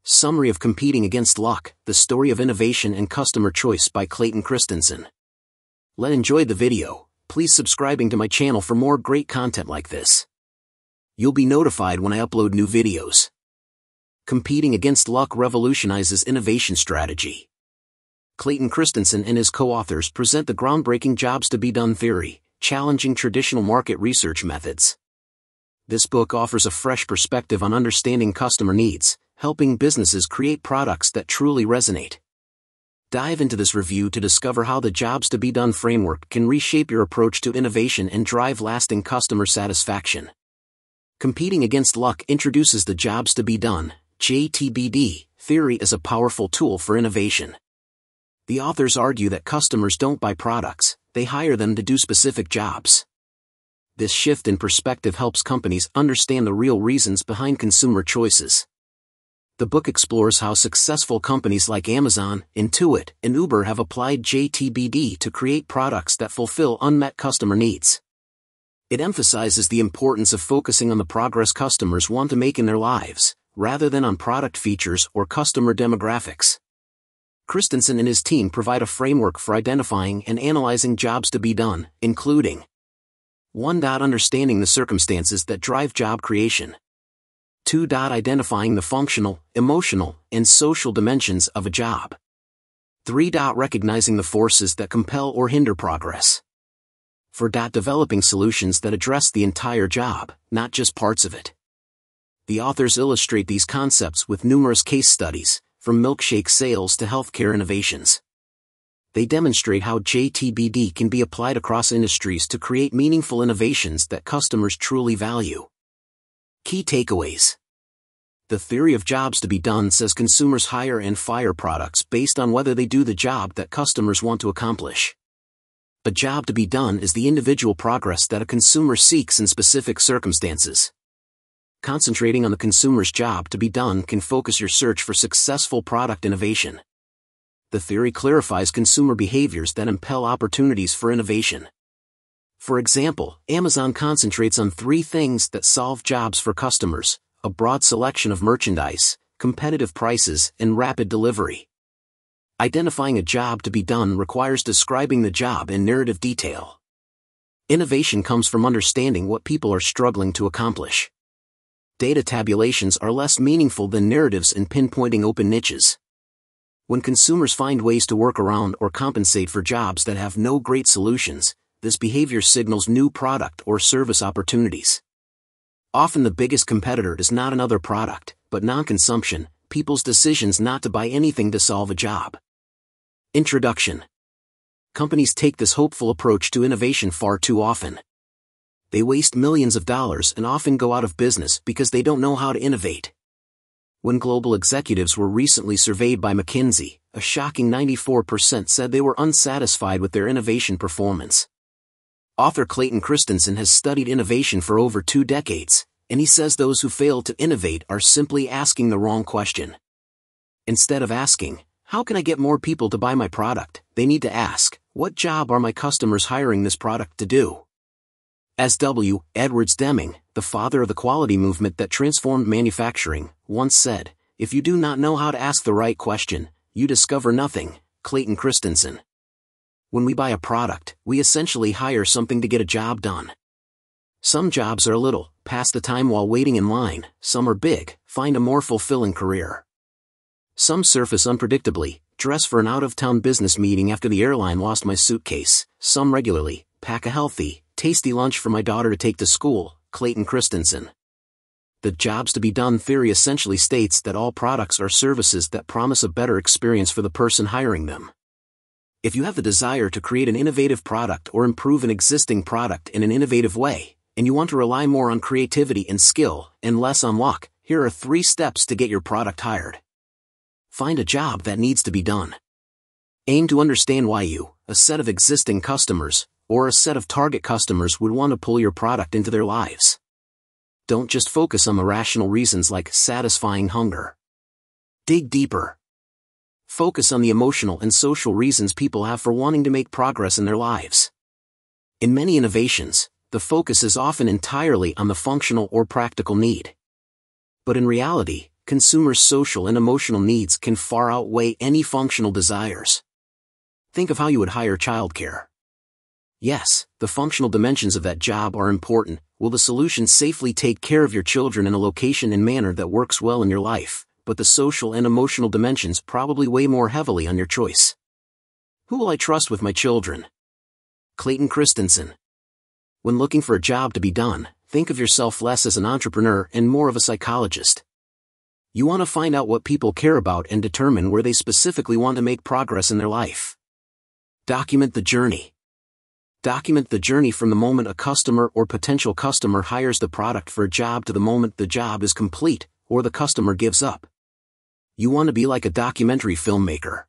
Summary of Competing Against Luck, The Story of Innovation and Customer Choice by Clayton Christensen. Enjoyed the video. Please subscribing to my channel for more great content like this. You'll be notified when I upload new videos. Competing Against Luck revolutionizes innovation strategy. Clayton Christensen and his co-authors present the groundbreaking jobs to be done theory, challenging traditional market research methods. This book offers a fresh perspective on understanding customer needs, helping businesses create products that truly resonate. Dive into this review to discover how the jobs to be done framework can reshape your approach to innovation and drive lasting customer satisfaction. Competing Against Luck introduces the jobs to be done (JTBD) theory as a powerful tool for innovation. The authors argue that customers don't buy products, they hire them to do specific jobs. This shift in perspective helps companies understand the real reasons behind consumer choices. The book explores how successful companies like Amazon, Intuit, and Uber have applied JTBD to create products that fulfill unmet customer needs. It emphasizes the importance of focusing on the progress customers want to make in their lives, rather than on product features or customer demographics. Christensen and his team provide a framework for identifying and analyzing jobs to be done, including 1. Understanding the circumstances that drive job creation. 2. Identifying the functional, emotional, and social dimensions of a job. 3. Recognizing the forces that compel or hinder progress. 4. Developing solutions that address the entire job, not just parts of it. The authors illustrate these concepts with numerous case studies, from milkshake sales to healthcare innovations. They demonstrate how JTBD can be applied across industries to create meaningful innovations that customers truly value. Key takeaways. The theory of jobs to be done says consumers hire and fire products based on whether they do the job that customers want to accomplish. A job to be done is the individual progress that a consumer seeks in specific circumstances. Concentrating on the consumer's job to be done can focus your search for successful product innovation. The theory clarifies consumer behaviors that impel opportunities for innovation. For example, Amazon concentrates on 3 things that solve jobs for customers: a broad selection of merchandise, competitive prices, and rapid delivery. Identifying a job to be done requires describing the job in narrative detail. Innovation comes from understanding what people are struggling to accomplish. Data tabulations are less meaningful than narratives in pinpointing open niches. When consumers find ways to work around or compensate for jobs that have no great solutions, this behavior signals new product or service opportunities. Often the biggest competitor is not another product, but non-consumption, people's decisions not to buy anything to solve a job. Introduction. Companies take this hopeful approach to innovation far too often. They waste millions of dollars and often go out of business because they don't know how to innovate. When global executives were recently surveyed by McKinsey, a shocking 94% said they were unsatisfied with their innovation performance. Author Clayton Christensen has studied innovation for over 2 decades, and he says those who fail to innovate are simply asking the wrong question. Instead of asking, "How can I get more people to buy my product?" they need to ask, "What job are my customers hiring this product to do?" As W. Edwards Deming, the father of the quality movement that transformed manufacturing, once said, "If you do not know how to ask the right question, you discover nothing." Clayton Christensen. When we buy a product, we essentially hire something to get a job done. Some jobs are little, pass the time while waiting in line; some are big, find a more fulfilling career. Some surface unpredictably, dress for an out-of-town business meeting after the airline lost my suitcase; some regularly, pack a healthy, tasty lunch for my daughter to take to school. Clayton Christensen. The jobs to be done theory essentially states that all products are services that promise a better experience for the person hiring them. If you have the desire to create an innovative product or improve an existing product in an innovative way, and you want to rely more on creativity and skill, and less on luck, here are 3 steps to get your product hired. Find a job that needs to be done. Aim to understand why you, a set of existing customers, or a set of target customers would want to pull your product into their lives. Don't just focus on the rational reasons like satisfying hunger. Dig deeper. Focus on the emotional and social reasons people have for wanting to make progress in their lives. In many innovations, the focus is often entirely on the functional or practical need. But in reality, consumers' social and emotional needs can far outweigh any functional desires. Think of how you would hire childcare. Yes, the functional dimensions of that job are important. Will the solution safely take care of your children in a location and manner that works well in your life? But the social and emotional dimensions probably weigh more heavily on your choice. Who will I trust with my children? Clayton Christensen. When looking for a job to be done, think of yourself less as an entrepreneur and more of a psychologist. You want to find out what people care about and determine where they specifically want to make progress in their life. Document the journey. Document the journey from the moment a customer or potential customer hires the product for a job to the moment the job is complete, or the customer gives up. You want to be like a documentary filmmaker.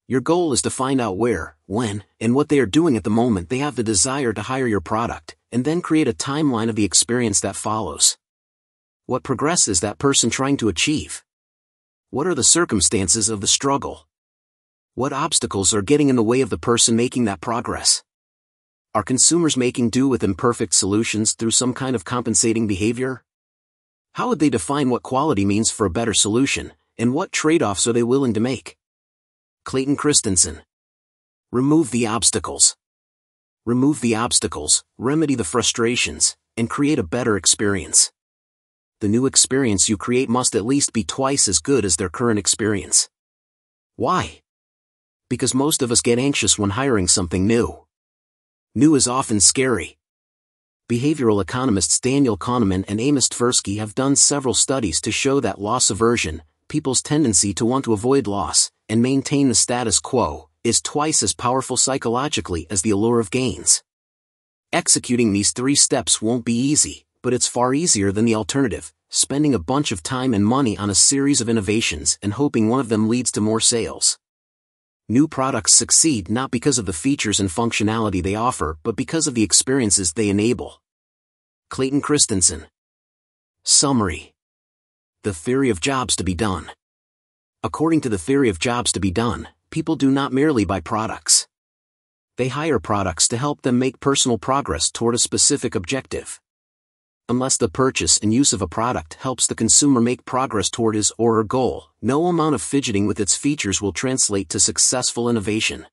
Your goal is to find out where, when, and what they are doing at the moment they have the desire to hire your product, and then create a timeline of the experience that follows. What progress is that person trying to achieve? What are the circumstances of the struggle? What obstacles are getting in the way of the person making that progress? Are consumers making do with imperfect solutions through some kind of compensating behavior? How would they define what quality means for a better solution, and what trade-offs are they willing to make? Clayton Christensen. Remove the obstacles. Remove the obstacles, remedy the frustrations, and create a better experience. The new experience you create must at least be twice as good as their current experience. Why? Because most of us get anxious when hiring something new. New is often scary. Behavioral economists Daniel Kahneman and Amos Tversky have done several studies to show that loss aversion, people's tendency to want to avoid loss and maintain the status quo, is twice as powerful psychologically as the allure of gains. Executing these 3 steps won't be easy, but it's far easier than the alternative, spending a bunch of time and money on a series of innovations and hoping one of them leads to more sales. New products succeed not because of the features and functionality they offer but because of the experiences they enable. Clayton Christensen. Summary. The theory of jobs to be done. According to the theory of jobs to be done, people do not merely buy products. They hire products to help them make personal progress toward a specific objective. Unless the purchase and use of a product helps the consumer make progress toward his or her goal, no amount of fidgeting with its features will translate to successful innovation.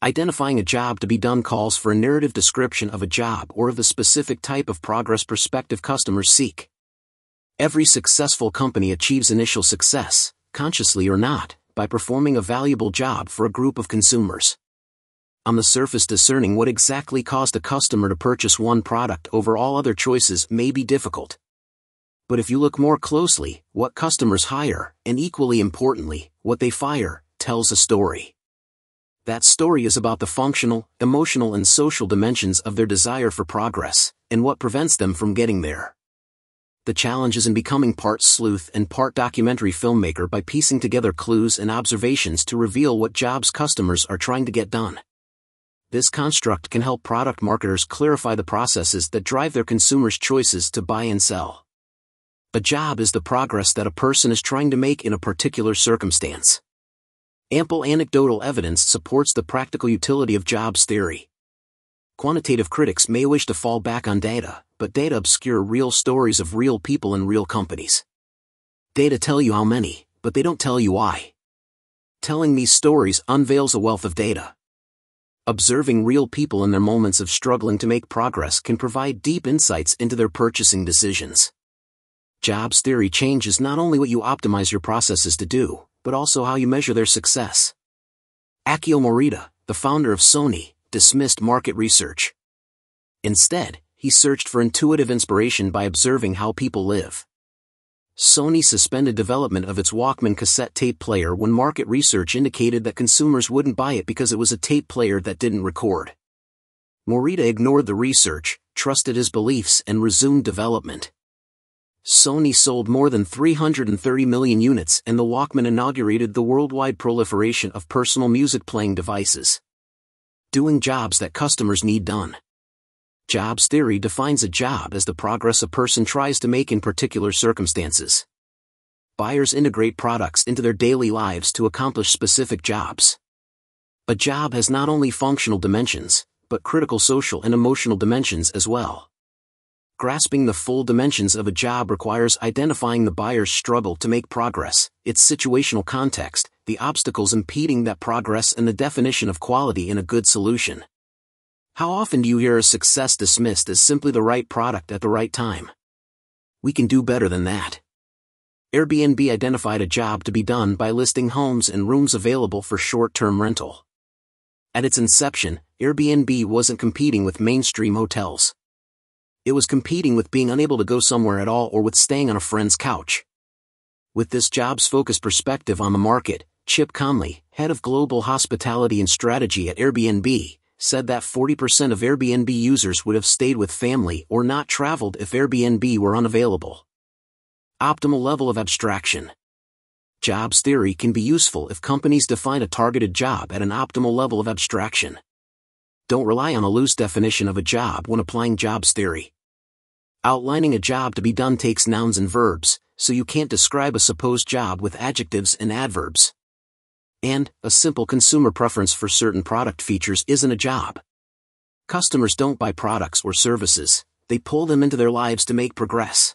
Identifying a job to be done calls for a narrative description of a job or of the specific type of progress prospective customers seek. Every successful company achieves initial success, consciously or not, by performing a valuable job for a group of consumers. On the surface, discerning what exactly caused a customer to purchase one product over all other choices may be difficult. But if you look more closely, what customers hire, and equally importantly, what they fire, tells a story. That story is about the functional, emotional and social dimensions of their desire for progress, and what prevents them from getting there. The challenge is in becoming part sleuth and part documentary filmmaker by piecing together clues and observations to reveal what jobs customers are trying to get done. This construct can help product marketers clarify the processes that drive their consumers' choices to buy and sell. A job is the progress that a person is trying to make in a particular circumstance. Ample anecdotal evidence supports the practical utility of jobs theory. Quantitative critics may wish to fall back on data, but data obscure real stories of real people and real companies. Data tell you how many, but they don't tell you why. Telling these stories unveils a wealth of data. Observing real people in their moments of struggling to make progress can provide deep insights into their purchasing decisions. Jobs theory changes not only what you optimize your processes to do, but also how you measure their success. Akio Morita, the founder of Sony, dismissed market research. Instead, he searched for intuitive inspiration by observing how people live. Sony suspended development of its Walkman cassette tape player when market research indicated that consumers wouldn't buy it because it was a tape player that didn't record. Morita ignored the research, trusted his beliefs and resumed development. Sony sold more than 330 million units and the Walkman inaugurated the worldwide proliferation of personal music playing devices. Doing jobs that customers need done. Jobs theory defines a job as the progress a person tries to make in particular circumstances. Buyers integrate products into their daily lives to accomplish specific jobs. A job has not only functional dimensions, but critical social and emotional dimensions as well. Grasping the full dimensions of a job requires identifying the buyer's struggle to make progress, its situational context, the obstacles impeding that progress, and the definition of quality in a good solution. How often do you hear a success dismissed as simply the right product at the right time? We can do better than that. Airbnb identified a job to be done by listing homes and rooms available for short-term rental. At its inception, Airbnb wasn't competing with mainstream hotels. It was competing with being unable to go somewhere at all or with staying on a friend's couch. With this jobs-focused perspective on the market, Chip Conley, head of global hospitality and strategy at Airbnb, said that 40% of Airbnb users would have stayed with family or not traveled if Airbnb were unavailable. Optimal level of abstraction. Jobs theory can be useful if companies define a targeted job at an optimal level of abstraction. Don't rely on a loose definition of a job when applying jobs theory. Outlining a job to be done takes nouns and verbs, so you can't describe a supposed job with adjectives and adverbs. And, a simple consumer preference for certain product features isn't a job. Customers don't buy products or services, they pull them into their lives to make progress.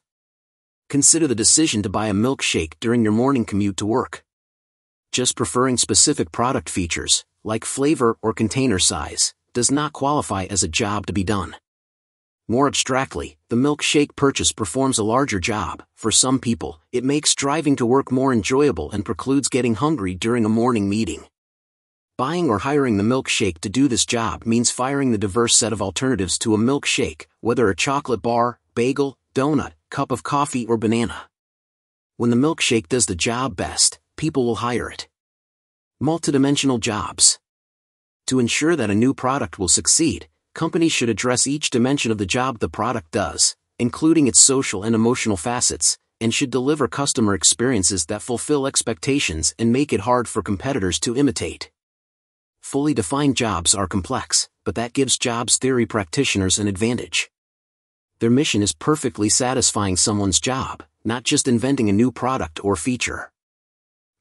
Consider the decision to buy a milkshake during your morning commute to work. Just preferring specific product features, like flavor or container size, does not qualify as a job to be done. More abstractly, the milkshake purchase performs a larger job. For some people, it makes driving to work more enjoyable and precludes getting hungry during a morning meeting. Buying or hiring the milkshake to do this job means firing the diverse set of alternatives to a milkshake, whether a chocolate bar, bagel, donut, cup of coffee, or banana. When the milkshake does the job best, people will hire it. Multidimensional jobs. To ensure that a new product will succeed, companies should address each dimension of the job the product does, including its social and emotional facets, and should deliver customer experiences that fulfill expectations and make it hard for competitors to imitate. Fully defined jobs are complex, but that gives jobs theory practitioners an advantage. Their mission is perfectly satisfying someone's job, not just inventing a new product or feature.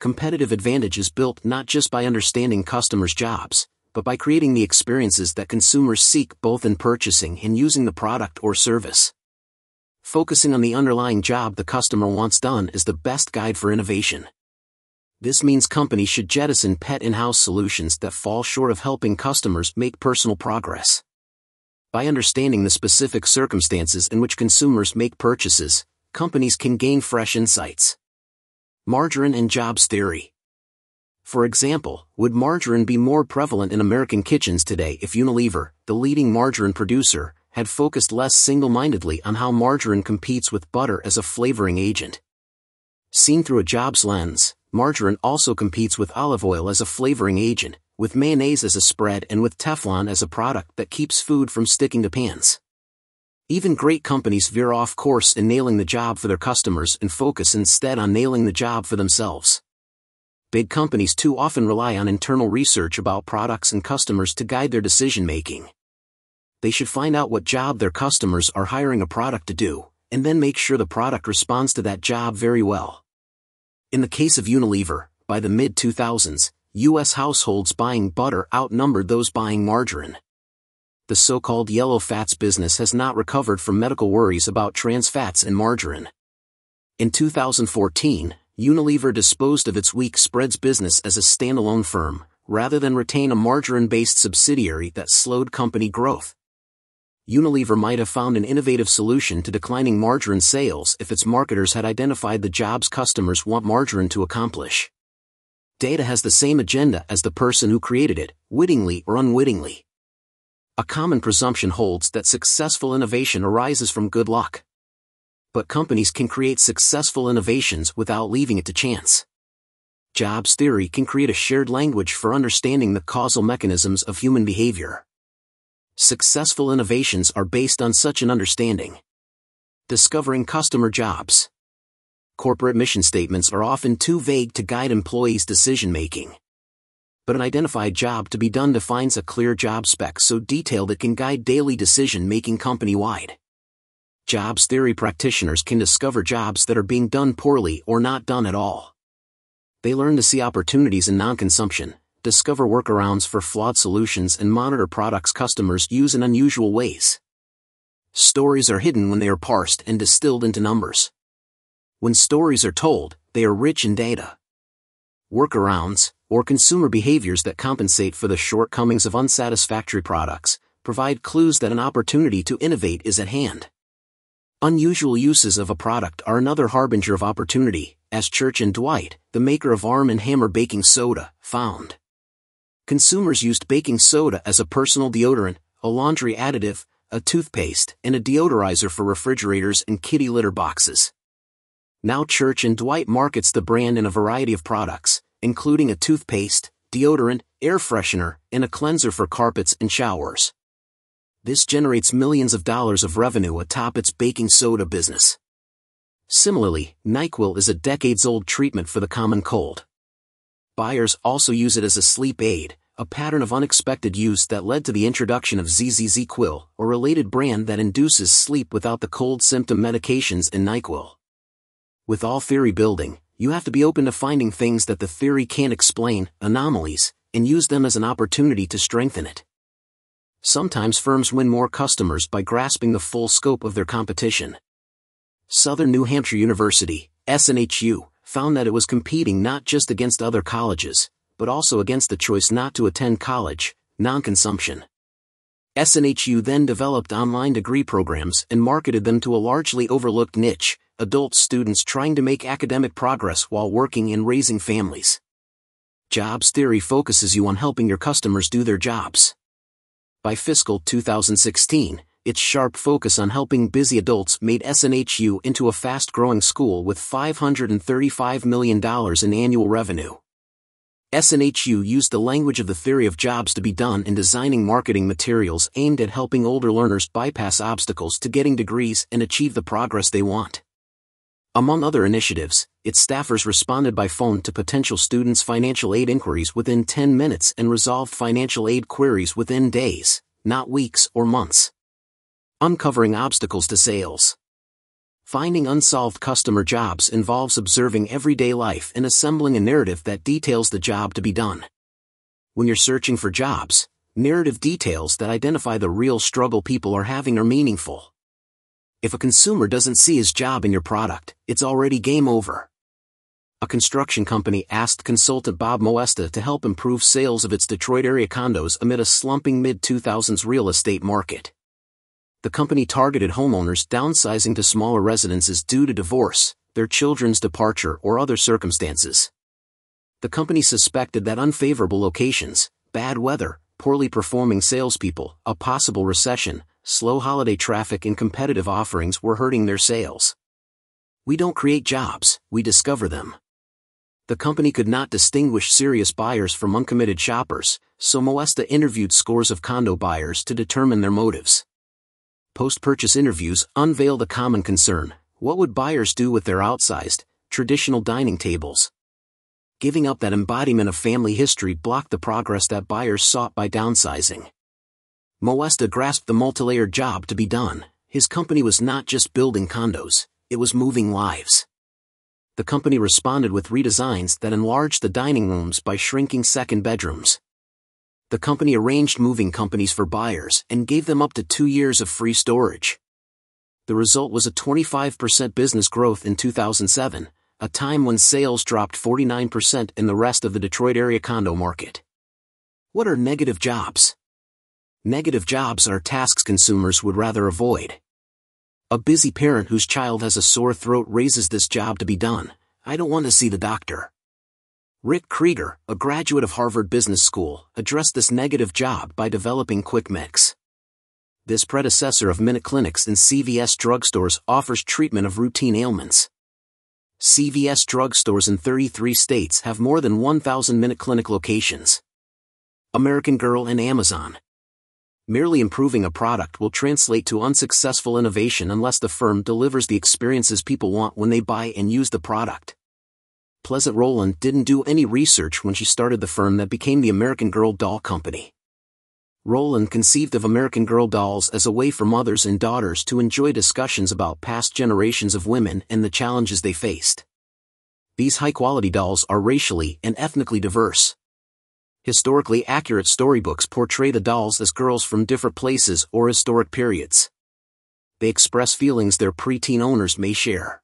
Competitive advantage is built not just by understanding customers' jobs, but by creating the experiences that consumers seek both in purchasing and using the product or service. Focusing on the underlying job the customer wants done is the best guide for innovation. This means companies should jettison pet in-house solutions that fall short of helping customers make personal progress. By understanding the specific circumstances in which consumers make purchases, companies can gain fresh insights. Margarine and jobs theory. For example, would margarine be more prevalent in American kitchens today if Unilever, the leading margarine producer, had focused less single-mindedly on how margarine competes with butter as a flavoring agent? Seen through a jobs lens, margarine also competes with olive oil as a flavoring agent, with mayonnaise as a spread, and with Teflon as a product that keeps food from sticking to pans. Even great companies veer off course in nailing the job for their customers and focus instead on nailing the job for themselves. Big companies too often rely on internal research about products and customers to guide their decision-making. They should find out what job their customers are hiring a product to do, and then make sure the product responds to that job very well. In the case of Unilever, by the mid-2000s, U.S. households buying butter outnumbered those buying margarine. The so-called yellow fats business has not recovered from medical worries about trans fats in margarine. In 2014, Unilever disposed of its wheat spreads business as a standalone firm, rather than retain a margarine-based subsidiary that slowed company growth. Unilever might have found an innovative solution to declining margarine sales if its marketers had identified the jobs customers want margarine to accomplish. Data has the same agenda as the person who created it, wittingly or unwittingly. A common presumption holds that successful innovation arises from good luck. But companies can create successful innovations without leaving it to chance. Jobs theory can create a shared language for understanding the causal mechanisms of human behavior. Successful innovations are based on such an understanding. Discovering customer jobs. Corporate mission statements are often too vague to guide employees' decision-making. But an identified job to be done defines a clear job spec so detailed it can guide daily decision-making company-wide. Jobs theory practitioners can discover jobs that are being done poorly or not done at all. They learn to see opportunities in non-consumption, discover workarounds for flawed solutions, and monitor products customers use in unusual ways. Stories are hidden when they are parsed and distilled into numbers. When stories are told, they are rich in data. Workarounds, or consumer behaviors that compensate for the shortcomings of unsatisfactory products, provide clues that an opportunity to innovate is at hand. Unusual uses of a product are another harbinger of opportunity, as Church & Dwight, the maker of Arm & Hammer baking soda, found. Consumers used baking soda as a personal deodorant, a laundry additive, a toothpaste, and a deodorizer for refrigerators and kitty litter boxes. Now Church & Dwight markets the brand in a variety of products, including a toothpaste, deodorant, air freshener, and a cleanser for carpets and showers. This generates millions of dollars of revenue atop its baking soda business. Similarly, NyQuil is a decades-old treatment for the common cold. Buyers also use it as a sleep aid, a pattern of unexpected use that led to the introduction of ZzzQuil, a related brand that induces sleep without the cold symptom medications in NyQuil. With all theory building, you have to be open to finding things that the theory can't explain, anomalies, and use them as an opportunity to strengthen it. Sometimes firms win more customers by grasping the full scope of their competition. Southern New Hampshire University, SNHU, found that it was competing not just against other colleges, but also against the choice not to attend college, non-consumption. SNHU then developed online degree programs and marketed them to a largely overlooked niche, adult students trying to make academic progress while working and raising families. Jobs theory focuses you on helping your customers do their jobs. By fiscal 2016, its sharp focus on helping busy adults made SNHU into a fast-growing school with $535 million in annual revenue. SNHU used the language of the theory of jobs to be done in designing marketing materials aimed at helping older learners bypass obstacles to getting degrees and achieve the progress they want. Among other initiatives, its staffers responded by phone to potential students' financial aid inquiries within 10 minutes and resolved financial aid queries within days, not weeks or months. Uncovering obstacles to sales. Finding unsolved customer jobs involves observing everyday life and assembling a narrative that details the job to be done. When you're searching for jobs, narrative details that identify the real struggle people are having are meaningful. If a consumer doesn't see his job in your product, it's already game over. A construction company asked consultant Bob Moesta to help improve sales of its Detroit area condos amid a slumping mid-2000s real estate market. The company targeted homeowners downsizing to smaller residences due to divorce, their children's departure, or other circumstances. The company suspected that unfavorable locations, bad weather, poorly performing salespeople, a possible recession, slow holiday traffic, and competitive offerings were hurting their sales. We don't create jobs, we discover them. The company could not distinguish serious buyers from uncommitted shoppers, so Moesta interviewed scores of condo buyers to determine their motives. Post-purchase interviews unveiled a common concern: what would buyers do with their outsized, traditional dining tables? Giving up that embodiment of family history blocked the progress that buyers sought by downsizing. Moesta grasped the multilayered job to be done. His company was not just building condos, it was moving lives. The company responded with redesigns that enlarged the dining rooms by shrinking second bedrooms. The company arranged moving companies for buyers and gave them up to 2 years of free storage. The result was a 25% business growth in 2007, a time when sales dropped 49% in the rest of the Detroit area condo market. What are negative jobs? Negative jobs are tasks consumers would rather avoid. A busy parent whose child has a sore throat raises this job to be done: I don't want to see the doctor. Rick Krieger, a graduate of Harvard Business School, addressed this negative job by developing Quick Mix. This predecessor of Minute Clinics in CVS drugstores offers treatment of routine ailments. CVS drugstores in 33 states have more than 1,000 Minute Clinic locations. American Girl and Amazon. Merely improving a product will translate to unsuccessful innovation unless the firm delivers the experiences people want when they buy and use the product. Pleasant Rowland didn't do any research when she started the firm that became the American Girl Doll Company. Rowland conceived of American Girl dolls as a way for mothers and daughters to enjoy discussions about past generations of women and the challenges they faced. These high-quality dolls are racially and ethnically diverse. Historically accurate storybooks portray the dolls as girls from different places or historic periods. they express feelings their preteen owners may share.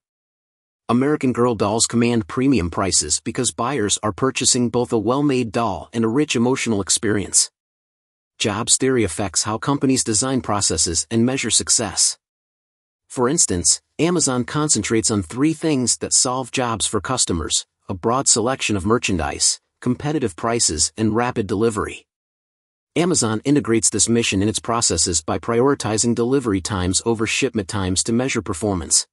American Girl dolls command premium prices because buyers are purchasing both a well-made doll and a rich emotional experience. Jobs theory affects how companies design processes and measure success. For instance, Amazon concentrates on 3 things that solve jobs for customers: a broad selection of merchandise, competitive prices, and rapid delivery. Amazon integrates this mission in its processes by prioritizing delivery times over shipment times to measure performance.